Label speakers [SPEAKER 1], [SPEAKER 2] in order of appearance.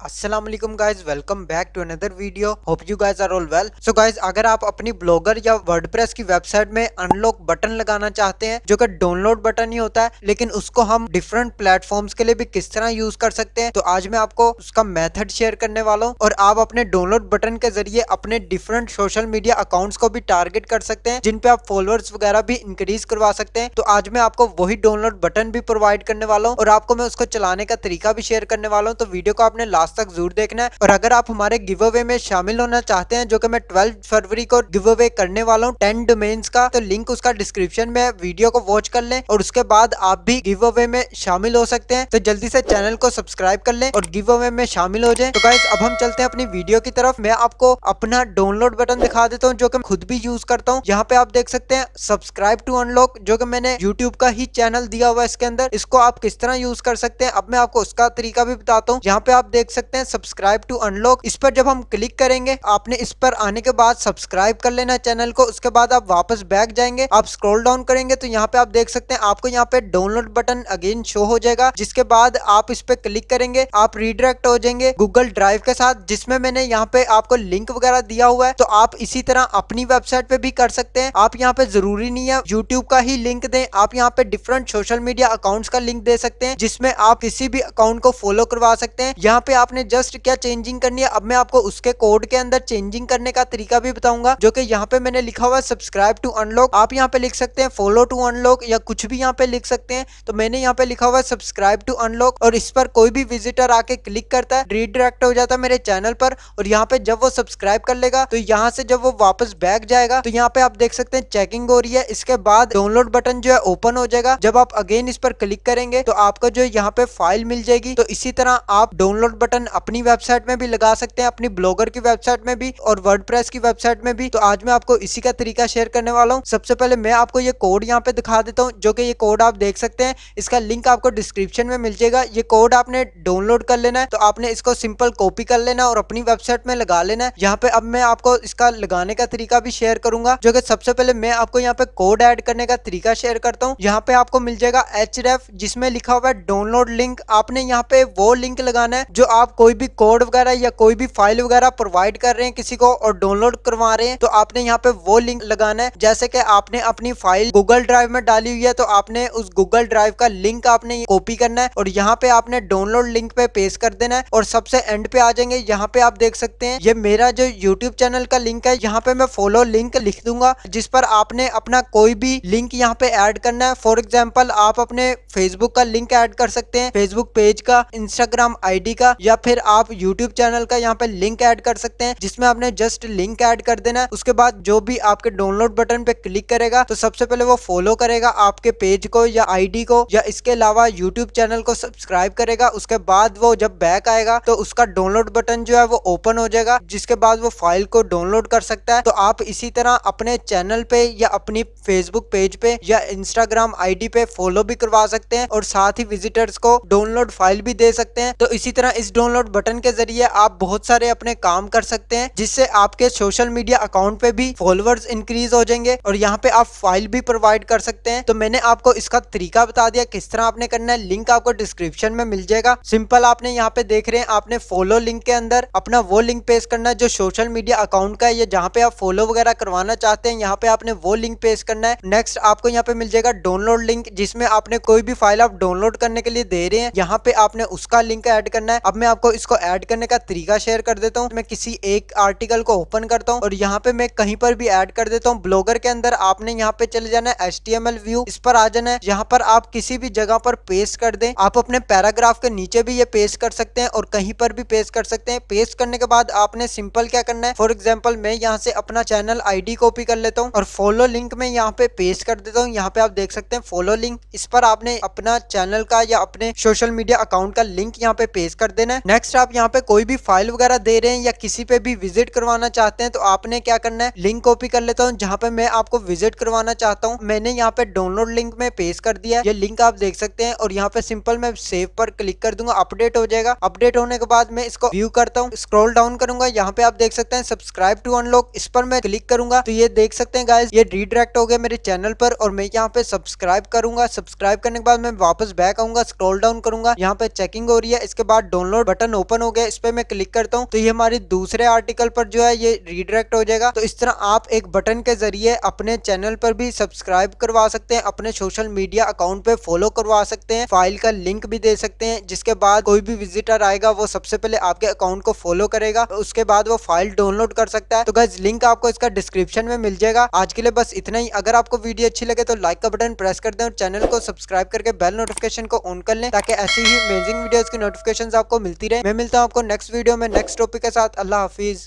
[SPEAKER 1] अस्सलाम वालेकुम guys, welcome back to another video. Hope you guys are all well. So guys, अगर आप अपनी ब्लॉगर या वर्डप्रेस की वेबसाइट में अनलॉक बटन लगाना चाहते हैं जो कि डाउनलोड बटन ही होता है, लेकिन उसको हम डिफरेंट प्लेटफॉर्म्स के लिए भी किस तरह यूज कर सकते हैं, तो आज मैं आपको उसका मेथड शेयर करने वाला हूँ। और आप अपने डाउनलोड बटन के जरिए अपने डिफरेंट सोशल मीडिया अकाउंट्स को भी टारगेट कर सकते हैं, जिन पे आप फॉलोअर्स वगैरह भी इंक्रीज करवा सकते हैं। तो आज मैं आपको वही डाउनलोड बटन भी प्रोवाइड करने वाला हूँ और आपको मैं उसको चलाने का तरीका भी शेयर करने वाला हूँ। तो वीडियो को आपने लास्ट तक जरूर देखना है। और अगर आप हमारे गिव अवे में शामिल होना चाहते हैं, जो कि मैं 12 फरवरी को गिव अवे करने वाला हूँ 10 डोमेन्स का, तो लिंक उसका डिस्क्रिप्शन में, वीडियो को वॉच कर लें और उसके बाद आप भी गिव अवे में शामिल हो सकते हैं। तो जल्दी से चैनल को सब्सक्राइब कर लें और गिव अवे में शामिल हो जाएं। तो गाइस, अब हम चलते हैं अपनी वीडियो की तरफ। मैं आपको अपना डाउनलोड बटन दिखा देता हूँ जो कि खुद भी यूज करता हूँ। यहाँ पे आप देख सकते हैं सब्सक्राइब टू अनलॉक, जो कि मैंने यूट्यूब का ही चैनल दिया हुआ है इसके अंदर। इसको आप किस तरह यूज कर सकते हैं अब मैं आपको उसका तरीका भी बताता हूँ। यहाँ पे आप देख सकते हैं सब्सक्राइब टू अनलॉक, इस पर जब हम क्लिक करेंगे, आपने इस पर आने के बाद सब्सक्राइब कर लेना चैनल को। उसके बाद आप वापस बैक जाएंगे, आप स्क्रॉल डाउन करेंगे तो यहाँ पे आप देख सकते हैं आपको यहाँ पे डाउनलोड बटन अगेन शो हो जाएगा, जिसके बाद आप इस पे क्लिक करेंगे, आप रीडायरेक्ट हो जाएंगे गूगल ड्राइव के साथ, जिसमें मैंने यहाँ पे आपको लिंक वगैरह दिया हुआ है। तो आप इसी तरह अपनी वेबसाइट पे भी कर सकते हैं। आप यहाँ पे जरूरी नहीं है यूट्यूब का ही लिंक दें, आप यहाँ पे डिफरेंट सोशल मीडिया अकाउंट्स का लिंक दे सकते हैं, जिसमें आप किसी भी अकाउंट को फॉलो करवा सकते हैं। यहाँ पे आपने जस्ट क्या चेंजिंग करनी है, अब मैं आपको उसके कोड के अंदर चेंजिंग करने का तरीका भी बताऊंगा, जो कि यहाँ पे मैंने लिखा हुआ है सब्सक्राइब टू अनलॉक। आप यहाँ पे लिख सकते हैं फॉलो टू अनलॉक या कुछ भी यहाँ पे लिख सकते हैं। तो मैंने यहाँ पे लिखा हुआ है सब्सक्राइब टू अनलॉक और इस पर कोई भी विजिटर आके क्लिक करता है, रीडायरेक्ट हो जाता है मेरे चैनल पर। और यहाँ पे जब वो सब्सक्राइब कर लेगा तो यहाँ से जब वो वापस बैक जाएगा तो यहाँ पे आप देख सकते हैं चेकिंग हो रही है। इसके बाद डाउनलोड बटन जो है ओपन हो जाएगा। जब आप अगेन इस पर क्लिक करेंगे तो आपको जो यहाँ पे फाइल मिल जाएगी। तो इसी तरह आप डाउनलोड बटन अपनी वेबसाइट में भी लगा सकते हैं, अपनी ब्लॉगर की वेबसाइट में भी और वर्डप्रेस की वेबसाइट में भी। तो आज मैं आपको इसी का तरीका शेयर करने वाला हूँ। सबसे पहले मैं आपको ये कोड यहाँ पे दिखा देता हूँ, जो कि ये कोड आप देख सकते हैं, इसका लिंक आपको डिस्क्रिप्शन में मिल जाएगा। ये कोड आपने डाउनलोड कर लेना है, तो आपने इसको सिंपल कॉपी कर लेना और अपनी वेबसाइट में लगा लेना है। यहाँ पे अब मैं आपको इसका लगाने का तरीका भी शेयर करूंगा, जो कि सबसे पहले मैं आपको यहाँ पे कोड ऐड करने का तरीका शेयर करता हूँ। यहाँ पे आपको मिल जाएगा href, जिसमें लिखा हुआ है डाउनलोड लिंक। आपने यहाँ पे वो लिंक लगाना है जो आप कोई भी कोड वगैरह या कोई भी फाइल वगैरह प्रोवाइड कर रहे हैं किसी को और डाउनलोड करवा रहे हैं, तो आपने यहाँ पे वो लिंक लगाना है। जैसे कि आपने अपनी फाइल गूगल ड्राइव में डाली हुई है, तो आपने उस गूगल ड्राइव का लिंक आपने कॉपी करना है और यहाँ पे आपने डाउनलोड लिंक पे पेस्ट कर देना है। और सबसे एंड पे आ जाएंगे, यहाँ पे आप देख सकते हैं ये मेरा जो यूट्यूब चैनल का लिंक है। यहाँ पे मैं फॉलो लिंक लिख दूंगा, जिस पर आपने अपना कोई भी लिंक यहाँ पे ऐड करना है। फॉर एग्जाम्पल, आप अपने फेसबुक का लिंक ऐड कर सकते हैं, फेसबुक पेज का, इंस्टाग्राम आईडी का, या फिर आप यूट्यूब चैनल का यहाँ पे लिंक ऐड कर सकते हैं, जिसमें आपने जस्ट लिंक ऐड कर देना है। उसके बाद जो भी आपके डाउनलोड बटन पे क्लिक करेगा तो सबसे पहले वो फॉलो करेगा आपके पेज को या आईडी को, या इसके अलावा यूट्यूब चैनल को सब्सक्राइब करेगा। उसके बाद वो जब बैक आएगा तो उसका डाउनलोड बटन जो है वो ओपन हो जाएगा, जिसके बाद वो फाइल को डाउनलोड कर सकता है। तो आप इसी तरह अपने चैनल पे या अपनी फेसबुक पेज पे या इंस्टाग्राम आईडी पे फॉलो भी करवा सकते हैं और साथ ही विजिटर्स को डाउनलोड फाइल भी दे सकते हैं। तो इसी तरह इस डाउनलोड बटन के जरिए आप बहुत सारे अपने काम कर सकते हैं, जिससे आपके सोशल मीडिया अकाउंट पे भी फॉलोअर्स इंक्रीज हो जाएंगे और यहाँ पे आप फाइल भी प्रोवाइड कर सकते हैं। तो मैंने आपको इसका तरीका बता दिया किस तरह आपने करना है, लिंक आपको डिस्क्रिप्शन में मिल जाएगा। सिंपल आपने यहाँ पे देख रहे हैं, आपने फॉलो लिंक के अंदर अपना वो लिंक पेस्ट करना है जो सोशल मीडिया अकाउंट का है, या जहाँ पे आप फॉलो वगैरह करवाना चाहते हैं, यहाँ पे आपने वो लिंक पेस्ट करना है। नेक्स्ट आपको यहाँ पे मिल जाएगा डाउनलोड लिंक, जिसमें आपने कोई भी फाइल आप डाउनलोड करने के लिए दे रहे हैं, यहाँ पे आपने उसका लिंक ऐड करना है। अब मैं आपको इसको ऐड करने का तरीका शेयर कर देता हूँ। मैं किसी एक आर्टिकल को ओपन करता हूँ और यहाँ पे मैं कहीं पर भी ऐड कर देता हूँ। ब्लॉगर के अंदर आपने यहाँ पे चले जाना है, HTML व्यू, इस पर आ जाना है। यहाँ पर आप किसी भी जगह पर पेस्ट कर दें। आप अपने पैराग्राफ के नीचे भी ये पेस्ट कर सकते हैं और कहीं पर भी पेस्ट कर सकते हैं। पेस्ट करने के बाद आपने सिंपल क्या करना है, फॉर एग्जाम्पल मैं यहाँ से अपना चैनल ID कॉपी कर लेता हूँ और फॉलो लिंक में यहाँ पे पेस्ट कर देता हूँ। यहाँ पे आप देख सकते हैं फॉलो लिंक, इस पर आपने अपना चैनल का या अपने सोशल मीडिया अकाउंट का लिंक यहाँ पे पेस्ट कर देना है। नेक्स्ट आप यहाँ पे कोई भी फाइल वगैरह दे रहे हैं या किसी पे भी विजिट करवाना चाहते हैं, तो आपने क्या करना है, लिंक कॉपी कर लेता हूँ जहाँ पे मैं आपको विजिट करवाना चाहता हूँ। मैंने यहाँ पे डाउनलोड लिंक में पेस्ट कर दिया है, ये लिंक आप देख सकते हैं। और यहाँ पे सिंपल मैं सेव पर क्लिक कर दूंगा, अपडेट हो जाएगा। अपडेट होने के बाद मैं इसको व्यू करता हूँ, स्क्रॉल डाउन करूंगा, यहाँ पे आप देख सकते हैं सब्सक्राइब टू अनलॉक, इस पर मैं क्लिक करूंगा तो ये देख सकते हैं गाइस, ये रीडायरेक्ट हो गया मेरे चैनल पर और मैं यहाँ पे सब्सक्राइब करूंगा। सब्सक्राइब करने के बाद मैं वापस बैक आऊंगा, स्क्रॉल डाउन करूंगा, यहाँ पे चेकिंग हो रही है। इसके बाद डाउनलोड बटन ओपन हो गया, इस पे मैं क्लिक करता हूँ तो ये हमारी दूसरे आर्टिकल पर जो है ये रीडायरेक्ट हो जाएगा। तो इस तरह आप एक बटन के जरिए अपने चैनल पर भी सब्सक्राइब करवा सकते हैं, अपने सोशल मीडिया अकाउंट पे फॉलो करवा सकते हैं, फाइल का लिंक भी दे सकते हैं, जिसके बाद कोई भी विजिटर आएगा वो सबसे पहले आपके अकाउंट को फॉलो करेगा, उसके बाद वो फाइल डाउनलोड कर सकता है। तो गाइस लिंक आपको इसका डिस्क्रिप्शन में मिल जाएगा। आज के लिए बस इतना ही। अगर आपको वीडियो अच्छी लगे तो लाइक का बटन प्रेस कर दें और चैनल को सब्सक्राइब करके बेल नोटिफिकेशन को ऑन कर लें, ताकि ऐसी ही अमेजिंग वीडियोस की नोटिफिकेशंस आपको मिलती रहे। मैं मिलता हूं आपको नेक्स्ट वीडियो में नेक्स्ट टॉपिक के साथ। अल्लाह हाफिज।